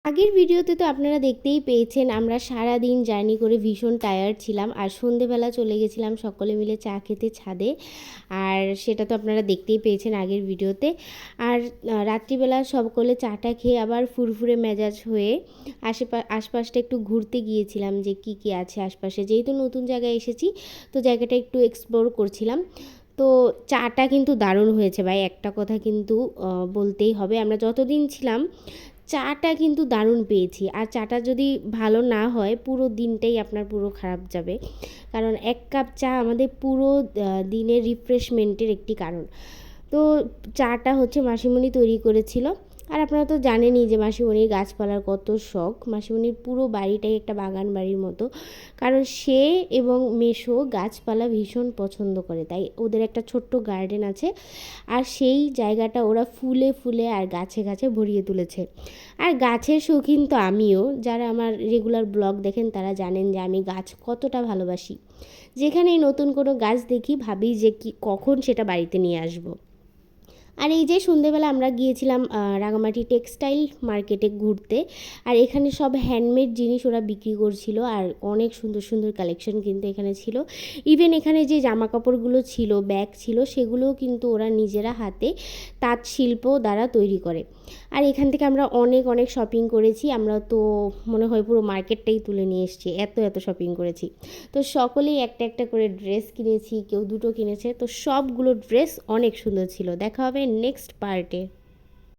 আগের ভিডিওতে তো আপনারা দেখতেই পেয়েছেন আমরা সারাদিন জার্নি করে ভীষণ টায়ার্ড ছিলাম, আর সন্ধেবেলা চলে গেছিলাম সকলে মিলে চা খেতে ছাদে। আর সেটা তো আপনারা দেখতেই পেয়েছেন আগের ভিডিওতে। আর রাত্রিবেলা সকলে চাটা খেয়ে আবার ফুরফুরে মেজাজ হয়ে আশপাশটা একটু ঘুরতে গিয়েছিলাম, যে কি কি আছে আশপাশে। যেহেতু নতুন জায়গায় এসেছি, তো জায়গাটা একটু এক্সপ্লোর করছিলাম। তো চাটা কিন্তু দারুণ হয়েছে ভাই, একটা কথা কিন্তু বলতেই হবে। আমরা যতদিন ছিলাম চাটা কিন্তু দারুণ পেয়েছি। আর চাটা যদি ভালো না হয় পুরো দিনটাই আপনার পুরো খারাপ যাবে, কারণ এক কাপ চা আমাদের পুরো দিনের রিফ্রেশমেন্টের একটি কারণ। তো চাটা হচ্ছে মাসিমণি তৈরি করেছিল। আর আপনারা তো জানেনই যে মাসিমণির গাছপালার কত শখ। মাসিমণির পুরো বাড়িটাই একটা বাগান বাড়ির মতো, কারণ সে এবং মেসো গাছপালা ভীষণ পছন্দ করে, তাই ওদের একটা ছোট্ট গার্ডেন আছে। আর সেই জায়গাটা ওরা ফুলে ফুলে আর গাছে গাছে ভরিয়ে তুলেছে। আর গাছের শৌখিন তো আমিও, যারা আমার রেগুলার ব্লগ দেখেন তারা জানেন যে আমি গাছ কতটা ভালোবাসি। যেখানেই নতুন কোনো গাছ দেখি ভাবি যে কখন সেটা বাড়িতে নিয়ে আসবো। আর এই যে সন্ধেবেলা আমরা গিয়েছিলাম রাঙামাটি টেক্সটাইল মার্কেটে ঘুরতে। আর এখানে সব হ্যান্ডমেড জিনিস ওরা বিক্রি করছিল, আর অনেক সুন্দর সুন্দর কালেকশন কিন্তু এখানে ছিল। ইভেন এখানে যে জামা কাপড়গুলো ছিল, ব্যাগ ছিল, সেগুলোও কিন্তু ওরা নিজেরা হাতে তাঁত শিল্প দ্বারা তৈরি করে। আর এখান থেকে আমরা অনেক অনেক শপিং করেছি। আমরা তো মনে হয় পুরো মার্কেটটাই তুলে নিয়ে এসেছি, এত এত শপিং করেছি। তো সকলেই একটা একটা করে ড্রেস কিনেছি, কেউ দুটো কিনেছে। তো সবগুলো ড্রেস অনেক সুন্দর ছিল। দেখা হবে নেক্সট পার্টে।